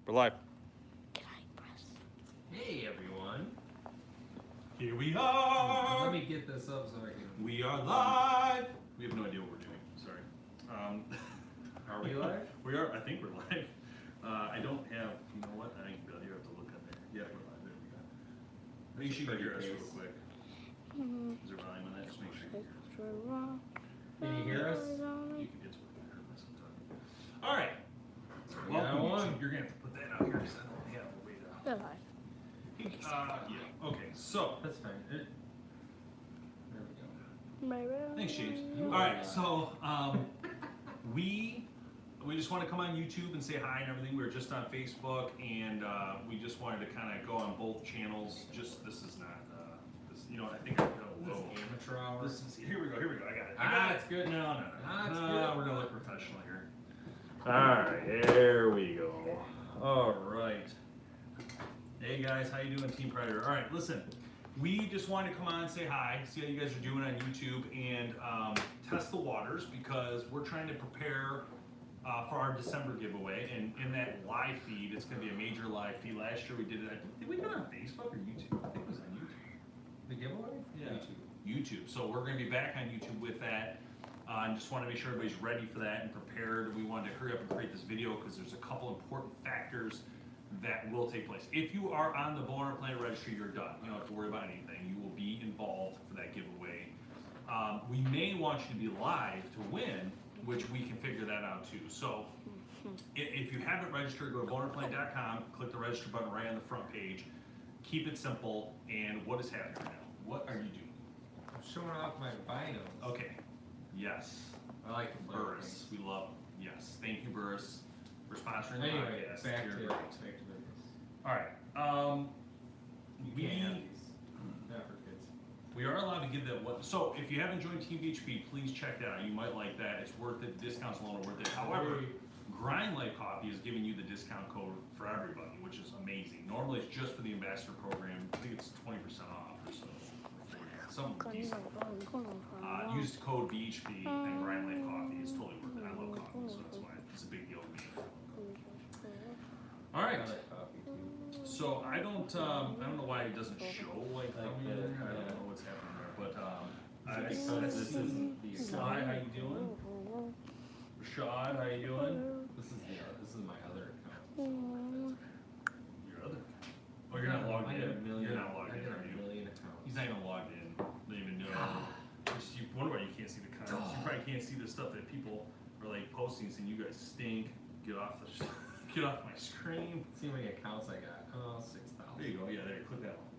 We're live. Hey everyone. Here we are. Let me get this up so I can. We are live. We have no idea what we're doing. Sorry. Are we live? We are. I think we're live. I don't have. You know what? I think you have to look on there. Yeah, we're live. There we go. I think you can hear us real quick. Is there volume on that? Just make sure you hear us. Can you hear us? You can get to it. All right. Welcome. YouTube. You're gonna have to put that out here because I don't have a way to. They're live. Yeah. Okay. So. That's fine. There we go. Thanks, James. All right, so we just want to come on YouTube and say hi and everything. We were just on Facebook, and we just wanted to kind of go on both channels. Just this is not, this, you know, I think I put a little Amateur hour. This is here we go. I got it. It's good. No. It's good. We're gonna look professional here. All right, there we go. All right. Hey guys, how you doing, Team Predator? All right, listen. We just wanted to come on and say hi, see how you guys are doing on YouTube, and test the waters because we're trying to prepare for our December giveaway. And in that live feed, it's going to be a major live feed. Last year we did it. Did we do it on Facebook or YouTube? I think it was on YouTube. The giveaway? Yeah. YouTube. So we're going to be back on YouTube with that. And just want to make sure everybody's ready for that and prepared. We wanted to hurry up and create this video because there's a couple important factors that will take place. If you are on the BowHunterPlanet registry, you're done. You don't have to worry about anything. You will be involved for that giveaway. We may want you to be live to win, which we can figure that out too. So if you haven't registered, go to BowHunterPlanet.com, click the register button right on the front page. Keep it simple. And what is happening right now? What are you doing? I'm showing off my binos. Okay. Yes. I like the Burris. We love. Yes. Thank you, Burris, for sponsoring the Anyway, podcast. back to You're business. All right. You can't have these. Not for kids. We are allowed to give that one. So if you haven't joined Team BHP, please check that out. You might like that. It's worth it. Discounts alone are worth it. However, Grind Life Coffee is giving you the discount code for everybody, which is amazing. Normally it's just for the ambassador program. I think it's 20% off or so. Something decent. Use the code BHP and Grind Life Coffee. It's totally worth it. I love coffee, so that's why it's a big deal to me. All right. I like coffee too. So I don't know why it doesn't show like Like how the- I don't know what's happening there, but Because this isn't the Sly, how you doing? Rashad, how you doing? This is my other account. Your other? Oh, you're not logged I got a in. million. You're not logged I in, got are a you? million accounts. He's not even logged in. Don't even know. You wonder why you can't see the comments. You probably can't see the stuff that people are like posting saying you guys stink. Get off the get off my screen. See how many accounts I got? Oh, 6,000. There you go. Yeah, there. Click that one.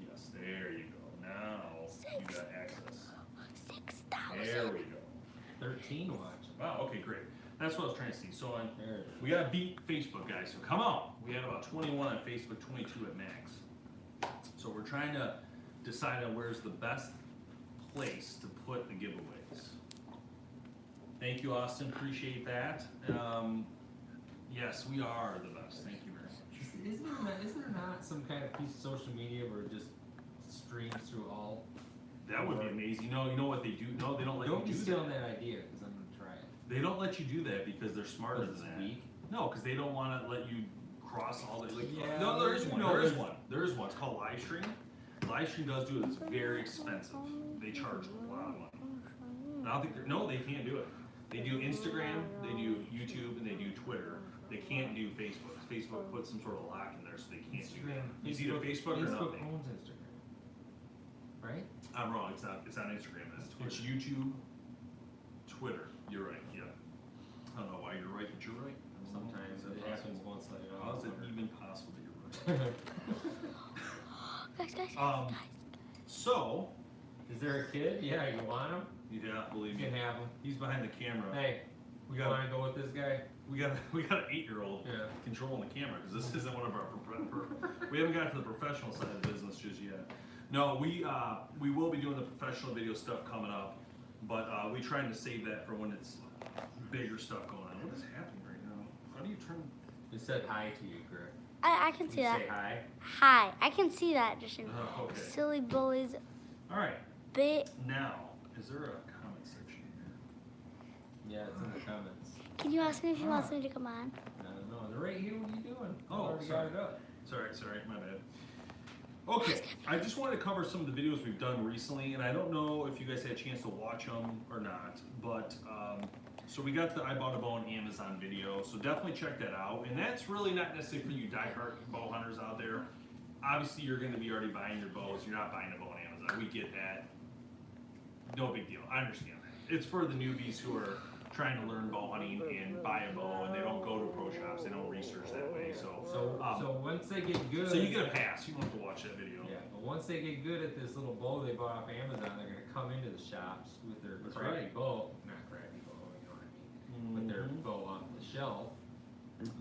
Yes, there you go. Now you got access. 6,000. There we go. 13 watching. Wow. Okay, great. That's what I was trying to see. So There it is. we gotta beat Facebook, guys. So come on. We had about 21 on Facebook, 22 at max. So we're trying to decide on where's the best place to put the giveaways. Thank you, Austin. Appreciate that. Yes, we are the best. Thank you very much. Isn't there not some kind of piece of social media where it just streams through all? That would be amazing. No, you know what they do? No, they don't let Don't you be do stealing that. that idea because I'm gonna try it. They don't let you do that because they're smarter Because than it's that. weak? No, because they don't want to let you cross all the. Like, Yeah, no, there is one. no, There is there's- one. There is one. It's called live stream. Live stream does do it. It's very expensive. They charge a lot of money. I don't think they're, no, they can't do it. They do Instagram, they do YouTube, and they do Twitter. They can't do Facebook. Facebook puts some sort of lock in there, so they can't do that. It's either Facebook or Facebook nothing. owns Instagram, right? I'm wrong. It's not. It's not Instagram. It's YouTube, Twitter. You're right. Yeah. I don't know why you're right, but you're right. Sometimes Is that it possible? happens once like How is it even possible that you're right? Guys. So, Is there a kid? Yeah, you want him? yeah, believe You me, can have him. he's behind the camera. Hey, We you got want to go with this guy? we got an 8-year-old Yeah. controlling the camera because this isn't one of our. We haven't got to the professional side of the business just yet. No, we will be doing the professional video stuff coming up, but we're trying to save that for when it's bigger stuff going on. What is happening right now? How do you turn? He said hi to you, Greg. I can You see that. say hi. Hi. I can see that. Just in Oh, okay. silly bullies. All right. Bit. Now, is there a comment section here? Yeah, it's in the comments. Can you ask me if he wants me to come on? I don't know. They're right here. What are you doing? already got it up. Sorry, my bad. Okay, I just wanted to cover some of the videos we've done recently, and I don't know if you guys had a chance to watch them or not, but so we got the I Bought a Bow on Amazon video, so definitely check that out. And that's really not necessarily for you diehard bow hunters out there. Obviously, you're going to be already buying your bows. You're not buying a bow on Amazon. We get that. No big deal. I understand that. It's for the newbies who are trying to learn bow hunting and buy a bow, and they don't go to pro shops. They don't research that way. So once they get good, so you get a pass. You don't have to watch that video. Yeah, but once they get good at this little bow they bought off Amazon, they're gonna come into the shops with their That's crappy right. bow, not crappy bow, you know what I mean, with their bow off the shelf.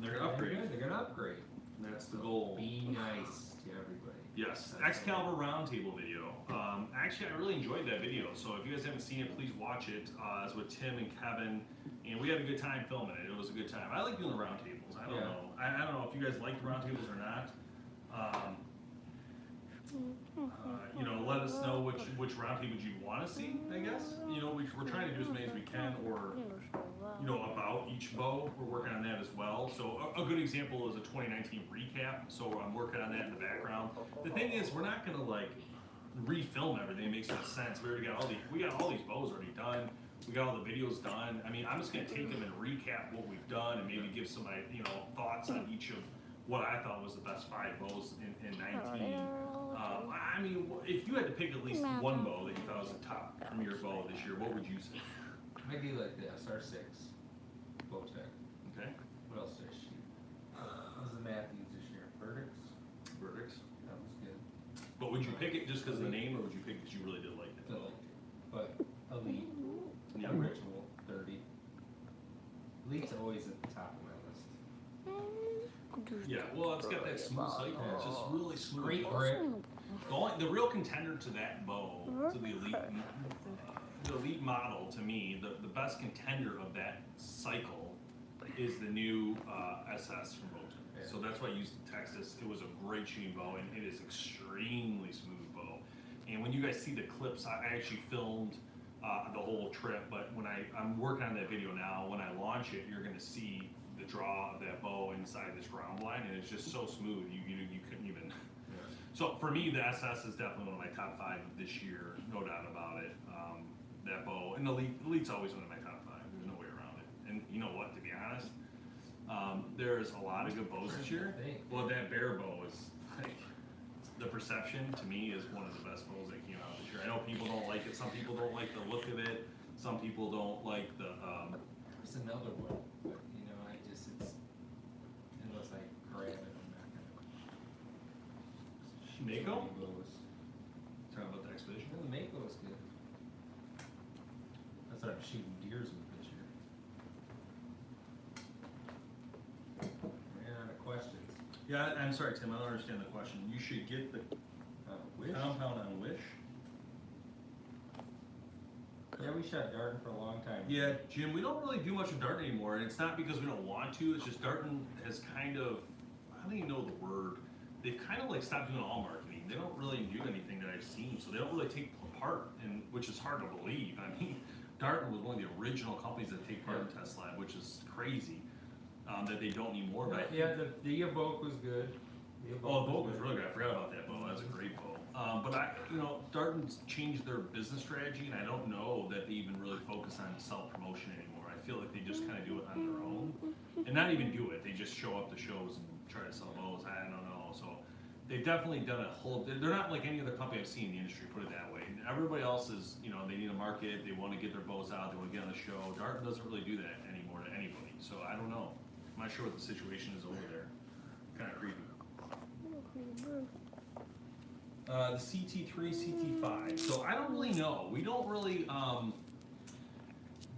They're gonna upgrade. They're gonna upgrade. That's the goal. Be nice to everybody. Yes, That's Excalibur Roundtable video. Actually, I really enjoyed that video. So if you guys haven't seen it, please watch it. It's with Tim and Kevin, and we had a good time filming it. It was a good time. I like doing the roundtables. I don't know. I don't know if you guys like the roundtables or not. You know, let us know which roundtables you want to see. I guess you know we're trying to do as many as we can, or you know about each bow. We're working on that as well. So a good example is a 2019 recap. So I'm working on that in the background. The thing is, we're not gonna like refilm everything. It makes no sense. We got all these bows already done. We got all the videos done. I mean, I'm just gonna take them and recap what we've done and maybe give some thoughts on each of what I thought was the best 5 bows in 19. I mean, if you had to pick at least one bow that you thought was the top premier bow this year, what would you say? Maybe like the SR6 bow tech. Okay. What else did I shoot? What was the Matthews this year? Verdicts? Verdicts. That was good. But would you pick it just because of the name, or would you pick it because you really did like it? Still liked it. But Elite, Yeah. Ritual, 30. Elite's always at the top of my list. Yeah, well, it's got that smooth cycle. It's just really smooth. Great grip. The real contender to that bow, to the elite model, to me, the best contender of that cycle is the new SS from Bowton. Yeah. So that's why I used the Texas. It was a great shooting bow, and it is extremely smooth bow. And when you guys see the clips, I actually filmed the whole trip, but when I'm working on that video now, when I launch it, you're gonna see the draw of that bow inside this ground blind, and it's just so smooth, you couldn't even. So for me, the SS is definitely one of my top 5 of this year, no doubt about it. That bow, and Elite's always one of my top 5. There's no way around it. And you know what? To be honest, there's a lot of good bows this year. Well, that bear bow is like the perception to me is one of the best bows that came out this year. I know people don't like it. Some people don't like the look of it. Some people don't like the. There's another one, but you know, it's unless I grab it, I'm not gonna. Mako? Bows. Talking about the expedition. No, the Mako is good. That's what I'm shooting deers with this year. Ran out of questions. Yeah, I'm sorry, Tim. I don't understand the question. You should get the Wish? compound on Wish. Yeah, we shot Darton for a long time. Yeah, Jim, we don't really do much of Darton anymore, and it's not because we don't want to. It's just Darton has kind of, I don't even know the word. They've kind of like stopped doing all marketing. They don't really do anything that I've seen, so they don't really take part, and which is hard to believe. I mean, Darton was one of the original companies that take part in Test Lab, which is crazy that they don't anymore. But Yeah, the Evoke was good. The Evoke was really good. I forgot about that bow. That's a great bow. But Darton's changed their business strategy, and I don't know that they even really focus on self-promotion anymore. I feel like they just kind of do it on their own, and not even do it. They just show up to shows and try to sell bows. I don't know. So they've definitely done a whole. They're not like any other company I've seen in the industry. Put it that way. Everybody else is, they need a market. They want to get their bows out. They want to get on the show. Darton doesn't really do that anymore to anybody. So I don't know. I'm not sure what the situation is over there. Kind of creepy. The CT3, CT5. So I don't really know. We don't really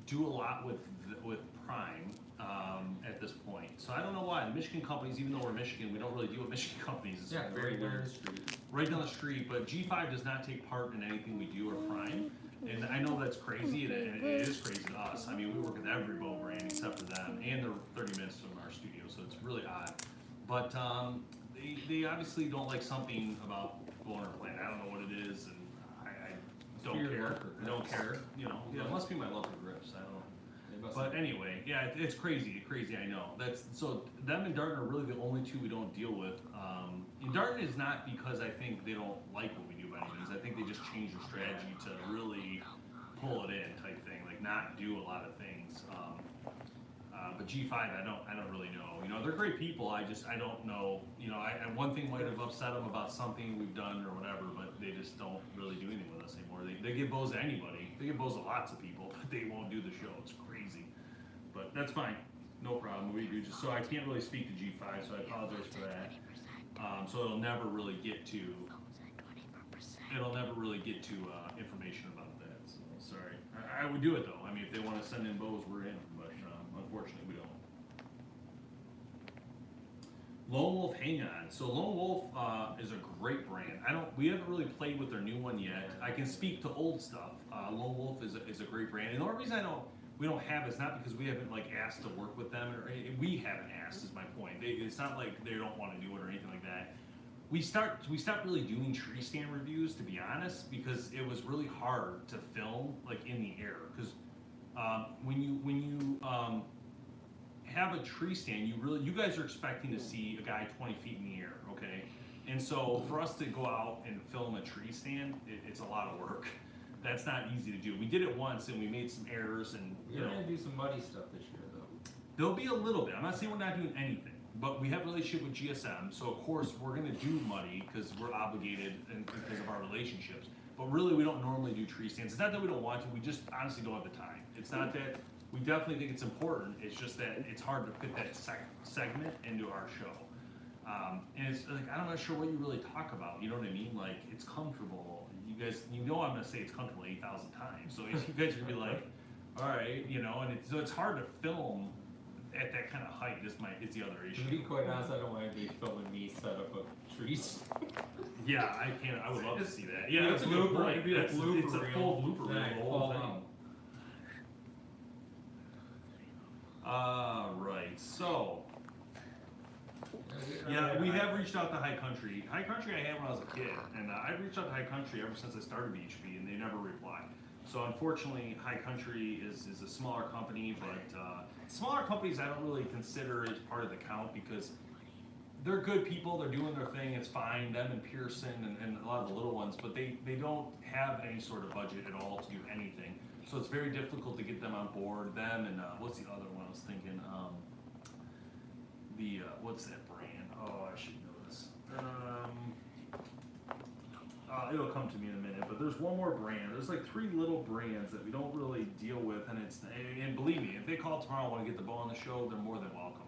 do a lot with Prime at this point. So I don't know why. The Michigan companies, even though we're Michigan, we don't really deal with Michigan companies. It's very right down weird. the street. Right down the street. But G5 does not take part in anything we do or Prime. And I know that's crazy, and it is crazy to us. I mean, we work with every bow brand except for them, and they're 30 minutes from our studio, so it's really odd. But they obviously don't like something about BowHunterPlanet. I don't know what it is, and I don't care. I don't care. It must be my love for grips. I don't know. But anyway, yeah, it's crazy, I know. So them and Darton are really the only two we don't deal with. And Darton is not because I think they don't like what we do by any means. I think they just changed their strategy to really pull it in type thing, like not do a lot of things. But G5, I don't really know. You know, they're great people. I don't know. You know, one thing might have upset them about something we've done or whatever, but they just don't really do anything with us anymore. They give bows to anybody. They give bows to lots of people, but they won't do the show. It's crazy. But that's fine. No problem. We do just so I can't really speak to G5, so I apologize for that. So it'll never really get to. It'll never really get to information about that. So sorry. I would do it though. I mean, if they want to send in bows, we're in. But unfortunately, we don't. Lone Wolf Hang On. So Lone Wolf is a great brand. We haven't really played with their new one yet. I can speak to old stuff. Lone Wolf is a great brand. And the only reason we don't have it is not because we haven't like asked to work with them, or we haven't asked is my point. It's not like they don't want to do it or anything like that. We stopped really doing tree stand reviews, to be honest, because it was really hard to film like in the air. Because when you have a tree stand, you guys are expecting to see a guy 20 feet in the air, okay? And so for us to go out and film a tree stand, it's a lot of work. That's not easy to do. We did it once and we made some errors and You're gonna do some muddy stuff this year though. There'll be a little bit. I'm not saying we're not doing anything, but we have a relationship with GSM, so of course we're gonna do muddy because we're obligated and because of our relationships. But really, we don't normally do tree stands. It's not that we don't want to. We just honestly don't have the time. It's not that we definitely think it's important. It's just that it's hard to fit that segment into our show. And it's like I'm not sure what you really talk about. You know what I mean? Like it's comfortable. You guys, I'm gonna say it's comfortable 8,000 times. So you guys are gonna be like, all right, you know. And it's hard to film at that kind of height. It's the other issue. To be quite honest, I don't want anybody filming me set up of trees. Yeah, I can't. I would love to see that. Yeah, it's a good blooper. point. It'd be a It's a blooper full reel. blooper Then I reel, the whole fall thing. out. Right. So, yeah, we have reached out to High Country. High Country I had when I was a kid, and I've reached out to High Country ever since I started BHP, and they never replied. So unfortunately, High Country is a smaller company, but smaller companies I don't really consider as part of the count because they're good people, they're doing their thing, it's fine, them and Pearson and a lot of the little ones, but they don't have any sort of budget at all to do anything. So it's very difficult to get them on board, them and what's the other one I was thinking? What's that brand? Oh, I should know this. It'll come to me in a minute, but there's one more brand. There's like 3 little brands that we don't really deal with, and believe me, if they call tomorrow and want to get the bow on the show, they're more than welcome.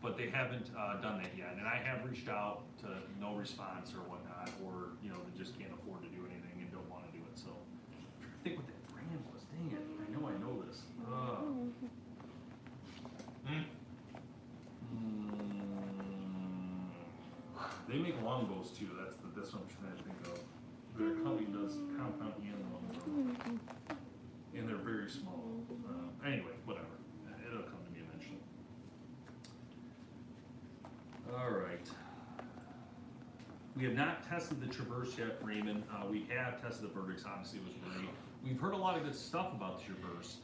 But they haven't done that yet, and I have reached out to no response or whatnot, or they just can't afford to do anything and don't want to do it. So I'm trying to think what that brand was. Dang it! I know this. They make longbows too. That's what I'm trying to think of. Their company does compound and longbow, and they're very small. Anyway, whatever. It'll come to me eventually. All right. We have not tested the Traverse yet, Raymond. We have tested the Verdicts. Obviously, it was great. We've heard a lot of good stuff about the Traverse.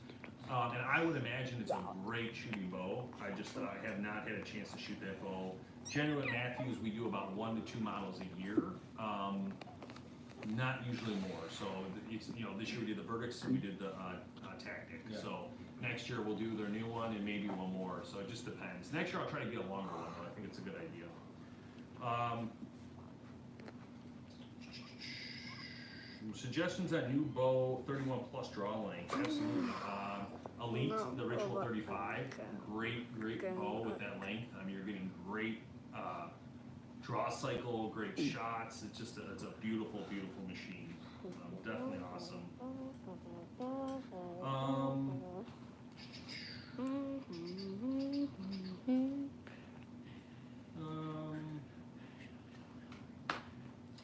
And I would imagine it's a great shooting bow. I just have not had a chance to shoot that bow. Generally at Matthews, we do about 1 to 2 models a year. Not usually more. So it's, this year we did the Verdicts, we did the Tactic. Yeah. So next year we'll do their new one and maybe one more. So it just depends. Next year I'll try to get a longer one, but I think it's a good idea. Suggestions on new bow 31 plus draw length. Absolutely. Elite, the Ritual 35. Great bow with that length. I mean, you're getting great draw cycle, great shots. It's just it's a beautiful machine. Definitely awesome.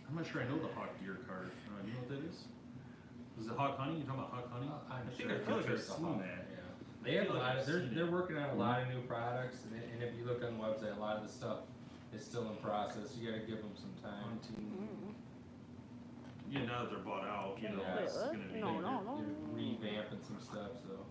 I'm not sure I know the Hawk Deer card. Do you know what that is? Is it Hawk Honey? You talking about Hawk Honey? I feel like I've seen that. Yeah. They have a lot of. They're working on a lot of new products, and if you look on the website, a lot of the stuff is still in process. You got to give them some time to. Yeah, now that they're bought out, it's gonna be. They're revamping some stuff. So.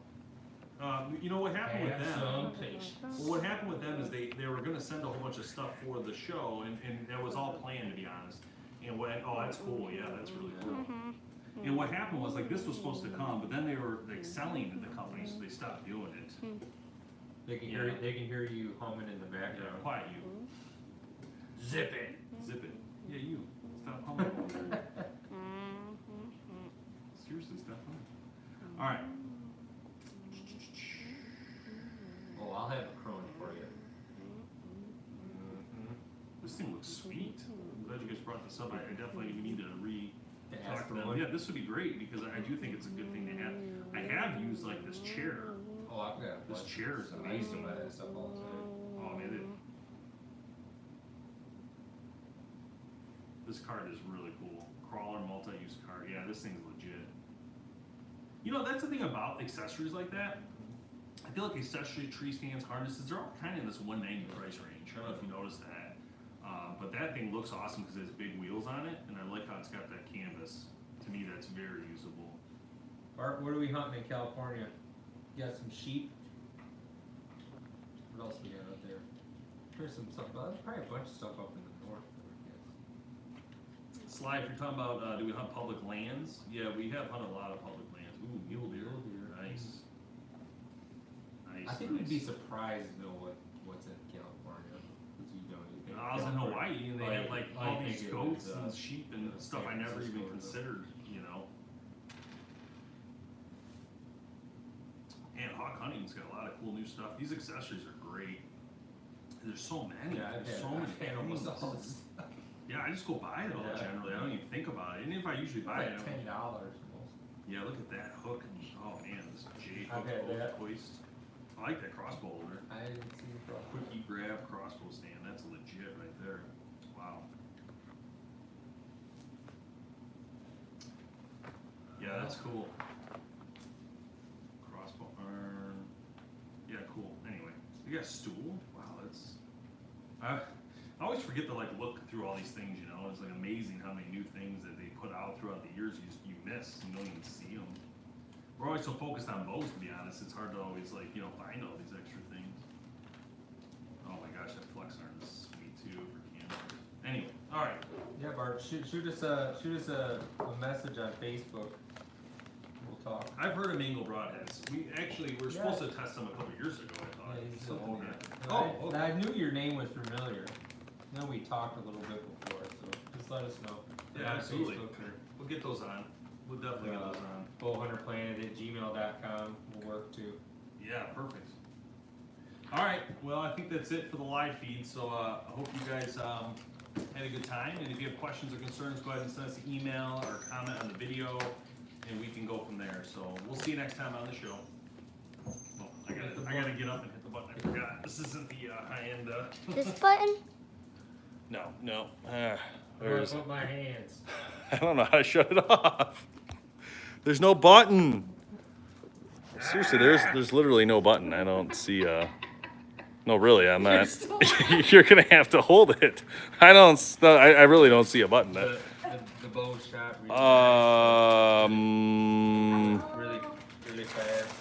You know what happened with Have them? some patience. Well, what happened with them is they were gonna send a whole bunch of stuff for the show, and that was all planned, to be honest. And oh, that's cool, yeah, that's really cool. And what happened was, like, this was supposed to come, but then they were, like, selling to the company, so they stopped doing it. They can hear you humming in the Yeah, background. quiet you. Zip it. Zip it. Yeah, you. Stop humming over there. Seriously, stop humming. Alright. Oh, I'll have a crone for you. This thing looks sweet. I'm glad you guys brought this up. I definitely need to talk ask to for them. one? Yeah, this would be great because I do think it's a good thing to have. I have used like this chair. Oh, I've got This chair is I used to amazing. buy that stuff all the time. Oh man, this card is really cool. Crawler multi-use card. Yeah, this thing's legit. You know, that's the thing about accessories like that. I feel like accessory tree stands, harnesses, they're all kind of in this 190 price range. I don't know if you noticed that. But that thing looks awesome because it has big wheels on it, and I like how it's got that canvas. To me, that's very usable. Art, what are we hunting in California? You got some sheep? What else we got up there? There's some stuff, there's probably a bunch of stuff up in the north there, I guess. Sly, if you're talking about do we hunt public lands? Yeah, we have hunted a lot of public lands. Ooh, mule deer. Nice. Nice. I think we'd be nice. surprised to know what's in California. Because you don't even I was in Hawaii and they have like all I these think it goats was, and sheep and stuff I San never even Francisco or considered, you know. And hawk hunting's got a lot of cool new stuff. These accessories are great. There's so many. Yeah, There's so many I've had almost things. all this stuff. Yeah, I just go buy it all Yeah. generally. I don't even think about it. And if I usually It's buy like it, $10 most. yeah, look at that hook. Oh man, this J I've hook had that. hoist. I like that crossbow holder. I didn't see a problem. Quickie grab crossbow stand. That's legit right there. Wow. Yeah, that's cool. Crossbow arm. Yeah, cool. Anyway, you got a stool. Wow, that's. I always forget to like look through all these things. You know, it's like amazing how many new things that they put out throughout the years. You miss. You don't even see them. We're always so focused on bows. To be honest, it's hard to always like find all these extra things. Oh my gosh, that flex arm is sweet too for campers. Anyway, all right. Yeah, Bart, shoot us a message on Facebook. We'll talk. I've heard of mango broadheads. We're supposed to test them a couple years ago. I thought. Yeah, he's So, looking okay. at it. Oh, okay. I knew your name was familiar. I know we talked a little bit before, so just let us know. Yeah, On absolutely. Facebook or We'll get those on. We'll definitely get those on. BowHunterPlanet@gmail.com will work too. Yeah, perfect. All right. Well, I think that's it for the live feed. So I hope you guys had a good time. And if you have questions or concerns, go ahead and send us an email or comment on the video, and we can go from there. So we'll see you next time on the show. Oh, I gotta get up and hit the button. I forgot. This isn't the high end. This button? No. Where to put my hands? I don't know how to shut it off. There's no button. Seriously, there's literally no button. I don't see no, really, I'm not. You're gonna have to hold it. I really don't see a button. The bow shot. Um. Really fast.